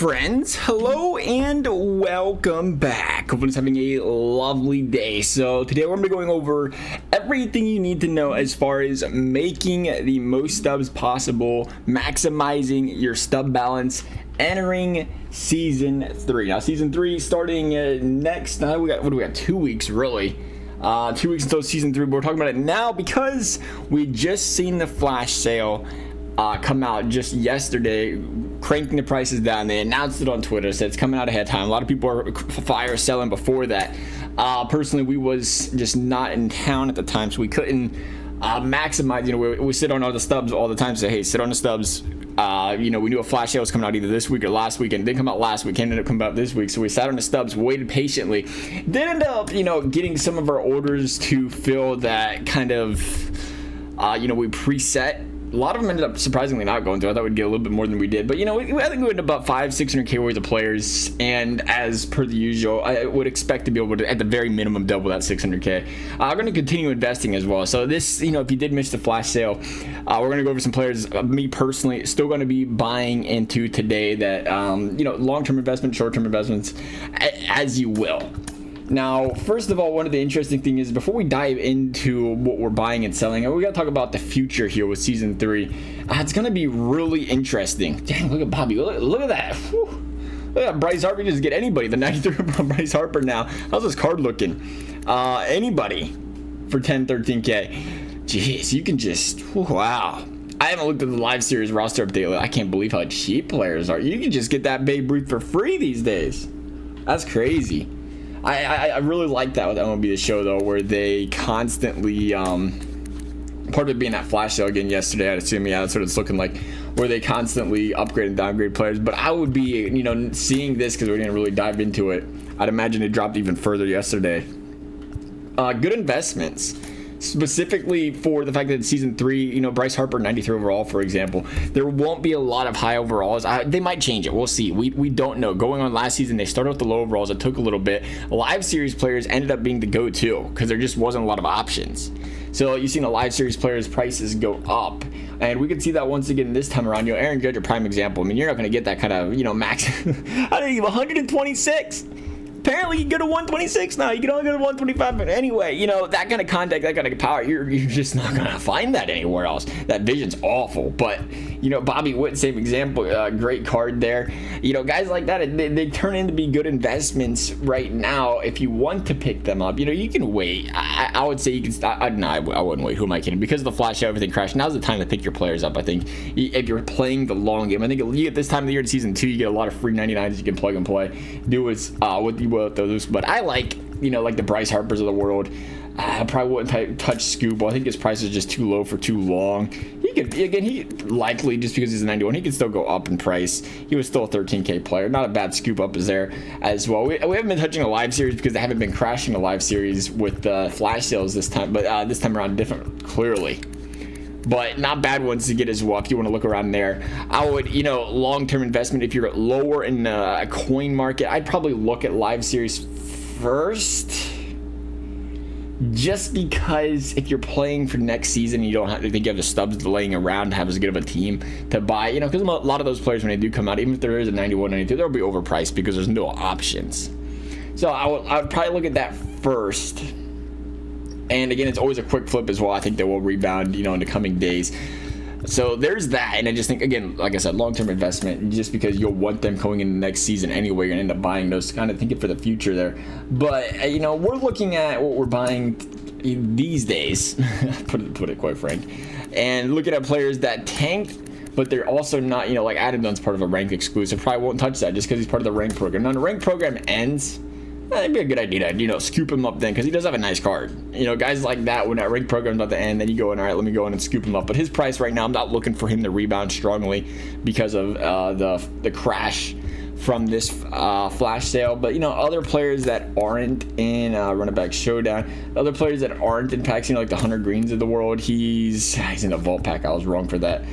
friends, hello and welcome back. Hope everyone's having a lovely day. So today we're going to be going over everything you need to know as far as making the most stubs possible, maximizing your stub balance, entering season 3. Now season 3 starting next, we got 2 weeks really. 2 weeks until season 3, but we're talking about it now because we just seen the flash sale come out just yesterday, cranking the prices down. They announced it on Twitter, said it's coming out ahead of time. A lot of people are fire selling before that. Personally, we was just not in town at the time, so we couldn't maximize. You know, we sit on all the stubs all the time, say, hey, sit on the stubs. You know, we knew a flash sale was coming out either this week or last week, and it didn't come out last week, ended up coming out this week, so we sat on the stubs, waited patiently. Did end up, you know, getting some of our orders to fill that kind of, you know, we preset. A lot of them ended up surprisingly not going through. I thought we'd get a little bit more than we did. But, you know, I think we went about 500-600K worth of players. And as per the usual, I would expect to be able to, at the very minimum, double that 600K. We're going to continue investing as well. So this, you know, if you did miss the flash sale, we're going to go over some players. Me personally, still going to be buying into today that, you know, long-term investment, short-term investments, as you will. Now, first of all, one of the interesting things is before we dive into what we're buying and selling, we got to talk about the future here with Season 3. It's going to be really interesting. Dang, look at Bobby. Look at that. Whew. Look at Bryce Harper. Just get anybody. The 93 from Bryce Harper now. How's this card looking? Anybody for 10, 13K. Jeez, you can just, wow. I haven't looked at the live series roster update. I can't believe how cheap players are. You can just get that Babe Ruth for free these days. That's crazy. I really like that with MLB The Show, though, where they constantly, part of it being that flash sale again yesterday, I'd assume, yeah, that's what it's looking like, where they constantly upgrade and downgrade players. But I would be, you know, seeing this, because we didn't really dive into it, I'd imagine it dropped even further yesterday. Good investments. Specifically for the fact that in season 3, you know, Bryce Harper 93 overall, for example, there won't be a lot of high overalls. They might change it. We'll see. We don't know. Going on last season, they started with the low overalls. It took a little bit. Live series players ended up being the go-to because there just wasn't a lot of options. So you've seen the live series players' prices go up. And we could see that once again this time around. You know, Aaron Judge, a prime example. I mean, you're not going to get that kind of, you know, max. I think 126. Apparently, you can go to 126 now. You can only go to 125. But anyway, you know, that kind of contact, that kind of power, you're just not going to find that anywhere else. That vision's awful. But, you know, Bobby Witt, same example. Great card there. You know, guys like that, they turn into be good investments right now if you want to pick them up. You know, you can wait. I would say you can. No, I wouldn't wait. Who am I kidding? Because of the flash, everything crashed. Now's the time to pick your players up, I think. If you're playing the long game, I think you at this time of the year in season 2, you get a lot of free 99s you can plug and play. Do as what you will with those. But I like, you know, like the Bryce Harpers of the world. I probably wouldn't touch Scoop. I think his price is just too low for too long. He could, again, he likely, just because he's a 91, he could still go up in price. He was still a 13K player. Not a bad scoop up is there as well. We haven't been touching a live series because they haven't been crashing a live series with flash sales this time, but this time around different, clearly. But not bad ones to get as well if you want to look around there. I would, you know, long-term investment, if you're lower in a coin market, I'd probably look at live series first. Just because if you're playing for next season, you don't have to think you have the stubs laying around to have as good of a team to buy, you know, because a lot of those players, when they do come out, even if there is a 91, 92, they'll be overpriced because there's no options. So I would probably look at that first. And again, it's always a quick flip as well. I think they will rebound, you know, in the coming days. So there's that. And I just think, again, like I said, long-term investment, just because you'll want them going into the next season anyway. You're going to end up buying those, kind of thinking for the future there. But, you know, we're looking at what we're buying these days, put it quite frank, and looking at players that tanked, but they're also not, you know, like Adam Dunn's part of a rank exclusive. Probably won't touch that just because he's part of the rank program. Now, when the rank program ends, it'd be a good idea to, you know, scoop him up then, because he does have a nice card. You know, guys like that, when that rank program's about to end, then you go in, all right, let me go in and scoop him up. But his price right now, I'm not looking for him to rebound strongly because of the crash from this flash sale. But, you know, other players that aren't in running back showdown, other players that aren't in packs, you know, like the Hunter Greens of the world, he's in a vault pack. I was wrong for that.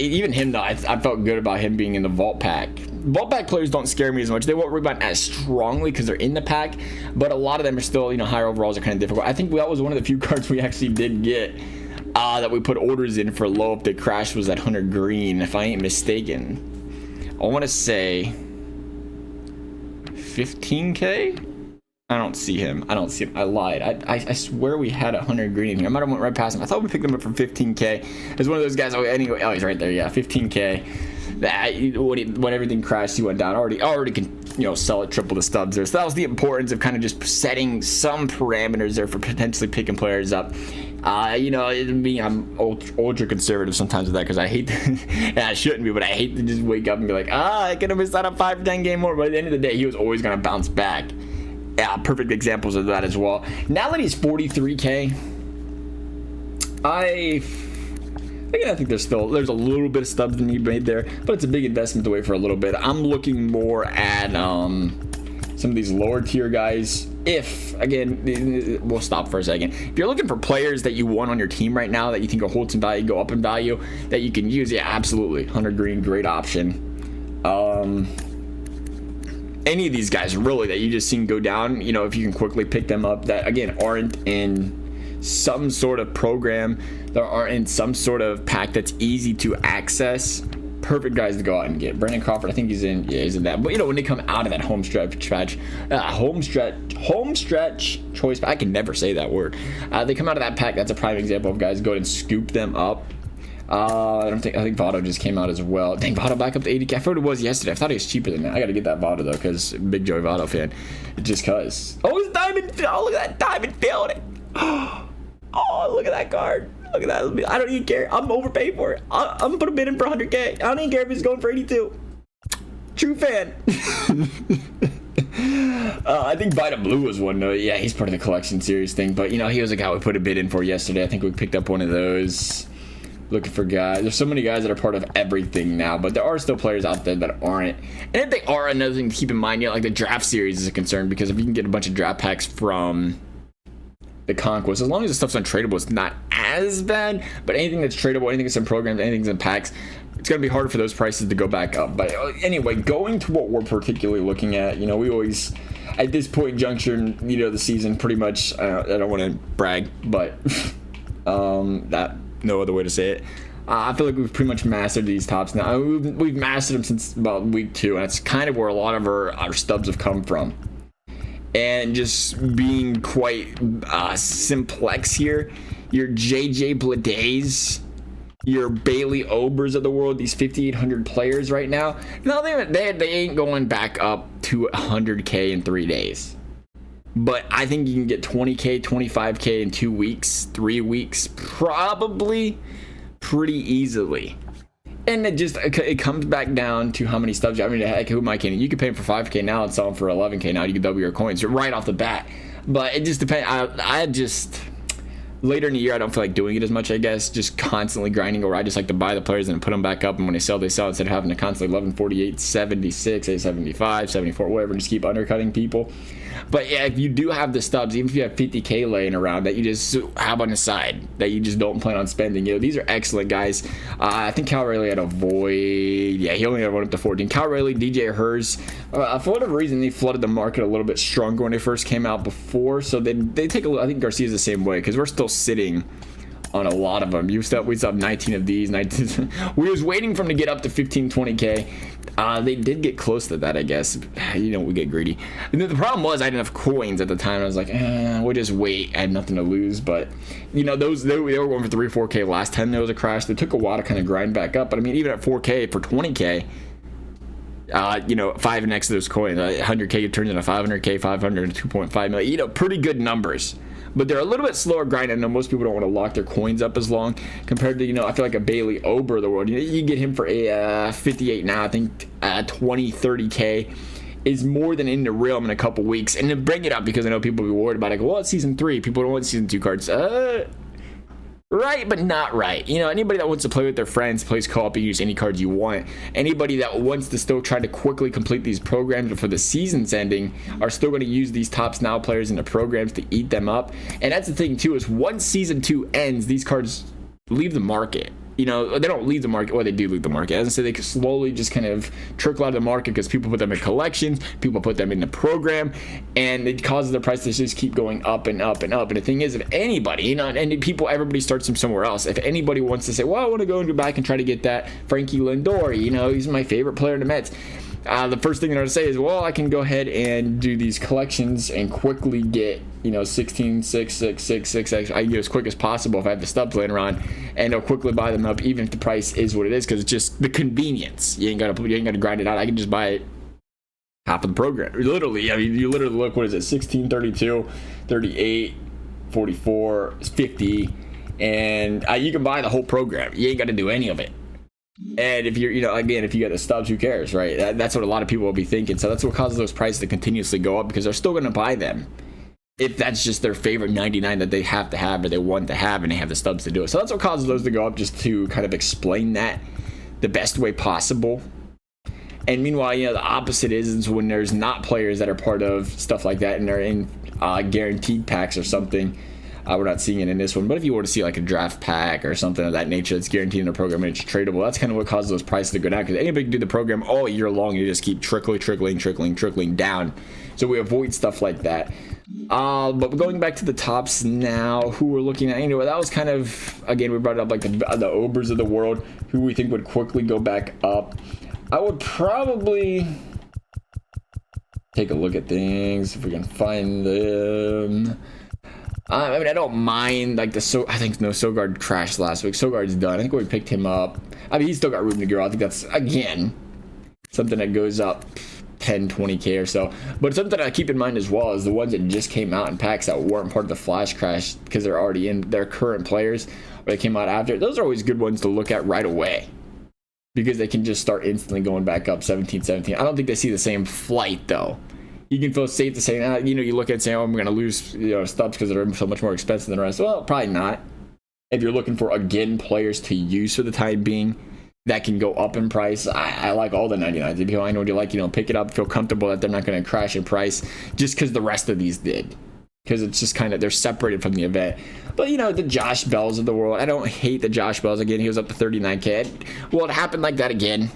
Even him, though, I felt good about him being in the vault pack. Vault pack players don't scare me as much. They won't rebound as strongly because they're in the pack, but a lot of them are still, you know, higher overalls are kind of difficult. I think that was one of the few cards we actually did get that we put orders in for low if the crash was that Hunter Green, if I ain't mistaken. I want to say 15K? I don't see him. I lied. I swear we had 100 green. I might have went right past him. I thought we picked him up for 15K. It's one of those guys. Oh, anyway. Oh, he's right there. Yeah, 15K. That when everything crashed, he went down. Already can sell it triple the stubs there. So that was the importance of kind of just setting some parameters there for potentially picking players up. I'm ultra conservative sometimes with that because I hate and I shouldn't be, but I hate to just wake up and be like, I could have missed out on 5 or 10 game more. But at the end of the day, he was always going to bounce back. Yeah, perfect examples of that as well. Now that he's 43K, I think there's a little bit of stubs to be made there, but it's a big investment to wait for a little bit. I'm looking more at some of these lower tier guys. We'll stop for a second. If you're looking for players that you want on your team right now that you think will hold some value, go up in value, that you can use, yeah, absolutely. 100 green, great option. Any of these guys really that you just seen go down, if you can quickly pick them up that again aren't in some sort of program, that aren't in some sort of pack that's easy to access, perfect guys to go out and get. Brandon Crawford, I think he's in that. But when they come out of that home stretch choice, I can never say that word. They come out of that pack. That's a prime example of guys go and scoop them up. I think Votto just came out as well. Dang, Votto back up to 80K. I thought it was yesterday. I thought he was cheaper than that. I got to get that Votto though, because big Joey Votto fan. Just cause. Oh, it's diamond. Oh, look at that diamond fielding. Oh, look at that card. Look at that. I don't even care. I'm overpaid for it. I'm gonna put a bid in for 100K. I don't even care if he's going for 82. True fan. I think Vita Blue was one though. Yeah, he's part of the collection series thing. But he was a guy we put a bid in for yesterday. I think we picked up one of those. Looking for guys. There's so many guys that are part of everything now, but there are still players out there that aren't. And if they are, another thing to keep in mind, like the draft series is a concern, because if you can get a bunch of draft packs from the Conquest, as long as the stuff's untradeable, it's not as bad. But anything that's tradable, anything that's in programs, anything that's in packs, it's going to be harder for those prices to go back up. But anyway, going to what we're particularly looking at, we always, at this point in juncture, the season, pretty much, I don't want to brag, but that. No other way to say it. I feel like we've pretty much mastered these tops now. We've mastered them since about week 2, and that's kind of where a lot of our stubs have come from. And just being quite simplex here, your JJ Bledays, your Bailey Obers of the world, these 5,800 players right now, no, they ain't going back up to 100K in 3 days. But I think you can get 20K, 25K in 2 weeks, 3 weeks, probably pretty easily. And it comes back down to how many stubs. Heck, who am I kidding? You could pay him for 5K now and sell him for 11K now. You can double your coins right off the bat. But it just depends. Later in the year, I don't feel like doing it as much, I guess. Just constantly grinding, or I just like to buy the players and put them back up. And when they sell instead of having to constantly 11, 48, 76, 75, 74, whatever, just keep undercutting people. But yeah, if you do have the stubs, even if you have 50K laying around that you just have on the side that you just don't plan on spending, these are excellent guys. I think Cal Rayleigh had a void. Yeah, he only had one up to 14. Cal Rayleigh, DJ Hers, for whatever reason, they flooded the market a little bit stronger when they first came out before. So they take a look. I think Garcia's the same way, because we're still sitting on a lot of them. We still have 19 of these. 19. We was waiting for them to get up to 15, 20K. They did get close to that, I guess. We get greedy. And the problem was I didn't have coins at the time. I was like, we'll just wait. I had nothing to lose. But, those they were going for 3 or 4K last time there was a crash. They took a while to kind of grind back up. But, even at 4K for 20K, 5 next to those coins, 100K turns into 500K, 500 into 2.5 million. Pretty good numbers. But they're a little bit slower grinding. I know most people don't want to lock their coins up as long compared to, I feel like a Bailey Ober of the world. You get him for a 58 now. I think 20, 30K is more than in the realm in a couple weeks. And to bring it up, because I know people will be worried about it. Well, it's season 3. People don't want season 2 cards. Right, but not right. Anybody that wants to play with their friends, plays co-op, you use any cards you want. Anybody that wants to still try to quickly complete these programs before the season's ending are still going to use these Tops Now players in the programs to eat them up. And that's the thing, too, is once season 2 ends, these cards leave the market. They don't leave the market. Well, they do leave the market. As I say, they can slowly just kind of trickle out of the market because people put them in collections, people put them in the program, and it causes the price to just keep going up and up and up. And the thing is, if anybody, everybody starts them somewhere else. If anybody wants to say, well, I want to go and go back and try to get that Frankie Lindor, he's my favorite player in the Mets. the first thing they're going to say is, well, I can go ahead and do these collections and quickly get, 16, 6, 6, 6, 6, 6, I get as quick as possible if I have the stubs later on, and they'll quickly buy them up even if the price is what it is, because it's just the convenience. You ain't got to grind it out. I can just buy it half of the program. Literally, I mean, you literally look, what is it, 16, 32, 38, 44, 50, and you can buy the whole program. You ain't got to do any of it. And if you're, again, if you get the stubs, who cares, right? That's what a lot of people will be thinking. So that's what causes those prices to continuously go up, because they're still going to buy them if that's just their favorite 99 that they have to have or they want to have, and they have the stubs to do it. So that's what causes those to go up, just to kind of explain that the best way possible. And meanwhile, the opposite is when there's not players that are part of stuff like that and they're in guaranteed packs or something. We're not seeing it in this one, but if you were to see like a draft pack or something of that nature that's guaranteed in the program and it's tradable, that's kind of what causes those prices to go down, because anybody can do the program all year long. You just keep trickling down. So we avoid stuff like that. But going back to the tops now, who we're looking at, that was kind of, again, we brought up like the Obers of the world, who we think would quickly go back up. I would probably take a look at things if we can find them. I mean, I don't mind like I think Sogard crashed last week. Sogard's done. I think we picked him up. I mean, he's still got room to grow. I think that's, again, something that goes up 10, 20K or so. But something I keep in mind as well is the ones that just came out in packs that weren't part of the flash crash because they're already in their current players, or they came out after. Those are always good ones to look at right away, because they can just start instantly going back up 17. I don't think they see the same flight though. You can feel safe to say, you look at it and say, oh, I'm going to lose, stubs because they're so much more expensive than the rest. Well, probably not. If you're looking for, again, players to use for the time being that can go up in price, I like all the 99s. If you find what you like, pick it up, feel comfortable that they're not going to crash in price just because the rest of these did. Because it's just kind of, they're separated from the event. But, the Josh Bells of the world, I don't hate the Josh Bells. Again, he was up to 39K. Well, it happened like that again.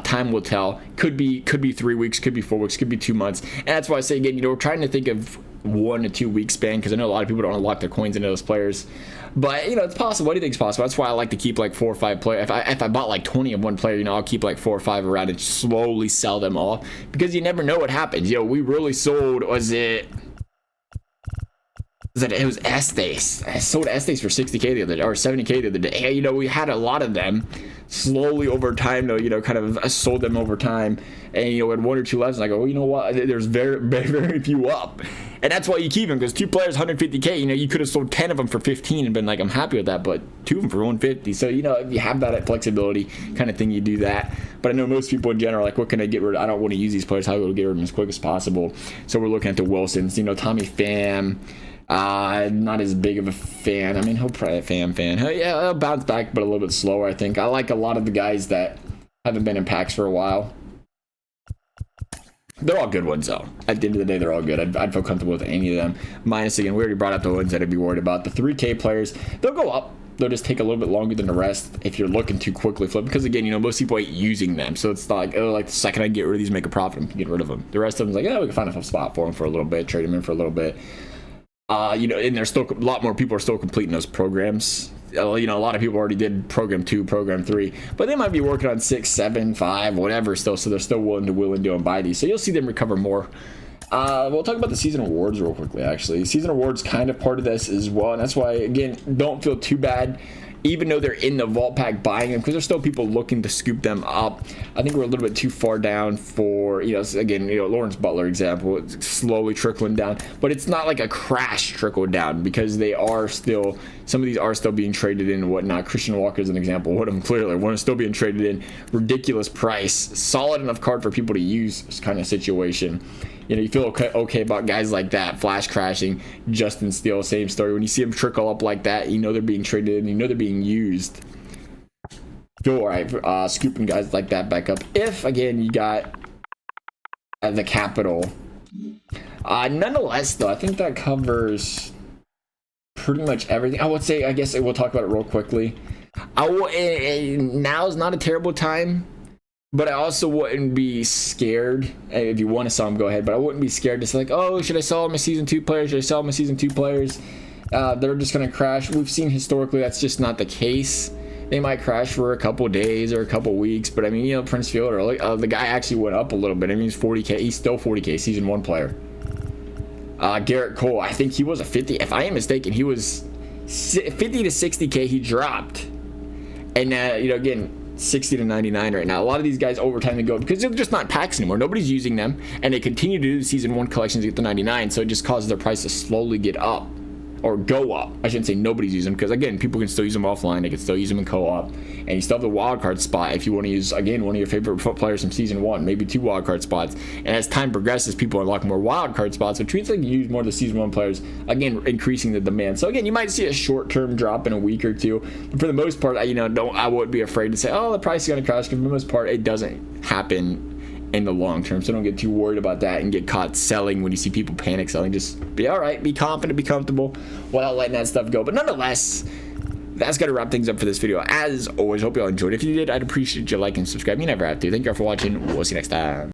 Time will tell. Could be 3 weeks, could be 4 weeks, could be 2 months. And that's why I say, again, we're trying to think of 1 to 2 week span, because I know a lot of people don't unlock their coins into those players. But, it's possible. Anything's possible. That's why I like to keep like 4 or 5 players. If I bought like 20 of one player, I'll keep like 4 or 5 around and slowly sell them off, because you never know what happens. We really sold, it was Estes. I sold Estes for 60K the other day, or 70K the other day. We had a lot of them slowly over time, though, kind of sold them over time. And, had 1 or 2 left, and I go, well, you know what? There's very, very, very few up. And that's why you keep them, because 2 players, 150K, you could have sold 10 of them for 15 and been like, I'm happy with that, but 2 of them for 150. So, if you have that flexibility kind of thing, you do that. But I know most people in general are like, what can I get rid of? I don't want to use these players. How do I get rid of them as quick as possible? So we're looking at the Wilsons, Tommy Pham. Not as big of a fan. I mean, he'll probably a fan. He'll bounce back, but a little bit slower, I think. I like a lot of the guys that haven't been in packs for a while. They're all good ones, though. At the end of the day, they're all good. I'd feel comfortable with any of them. Minus, again, we already brought up the ones that I'd be worried about. The 3K players, they'll go up. They'll just take a little bit longer than the rest if you're looking to quickly flip. Because, again, most people ain't using them. So it's not like, the second I get rid of these, make a profit, and get rid of them. The rest of them's like, we can find a spot for them for a little bit, trade them in for a little bit. And there's still a lot more people are still completing those programs. A lot of people already did program 2, program 3, but they might be working on 6, 7, 5, whatever still. So they're still willing to and buy these. So you'll see them recover more. We'll talk about the season awards real quickly. Actually, season awards kind of part of this as well, and that's why, again, don't feel too bad. Even though they're in the vault pack buying them, because there's still people looking to scoop them up. I think we're a little bit too far down for, again, Lawrence Butler example, it's slowly trickling down, but it's not like a crash trickle down, because they are still, some of these are still being traded in and whatnot. Christian Walker is an example. One of them clearly, one is still being traded in, ridiculous price, solid enough card for people to use kind of situation. You feel okay about guys like that. Flash crashing, Justin Steele, same story. When you see them trickle up like that, they're being traded in, they're being used. Feel all right scooping guys like that back up. If, again, you got the capital. Nonetheless, though, I think that covers pretty much everything. I would say, I guess we'll talk about it real quickly. Now is not a terrible time. But I also wouldn't be scared. If you want to sell them, go ahead. But I wouldn't be scared to say, like, oh, should I sell my season 2 players? Should I sell my season 2 players? They're just going to crash. We've seen historically that's just not the case. they might crash for a couple days or a couple weeks. But I mean, you know, Prince Fielder, the guy actually went up a little bit. I mean, he's 40K. He's still 40K season 1 player. Garrett Cole, I think he was a 50. If I am mistaken, he was 50 to 60K. He dropped, and you know, again, 60 to 99 right now. A lot of these guys over time they go because they're just not packs anymore. Nobody's using them, and they continue to do the season 1 collections to get the 99. So it just causes their price to slowly get up. Or go up. I shouldn't say nobody's using them, because again, people can still use them offline. They can still use them in co-op, and you still have the wild card spot if you want to use, again, one of your favorite foot players from season 1, maybe 2 wild card spots. And as time progresses, people unlock more wild card spots, which means they can use more of the season 1 players, again, increasing the demand. So again, you might see a short-term drop in a week or two, but for the most part, I wouldn't be afraid to say, oh, the price is going to crash, because for the most part, it doesn't happen in the long term. So don't get too worried about that and get caught selling when you see people panic selling. Just be all right, be confident, be comfortable without letting that stuff go. But nonetheless, that's going to wrap things up for this video. As always, hope you all enjoyed. If you did, I'd appreciate you like and subscribe. You never have to. Thank you all for watching. We'll see you next time.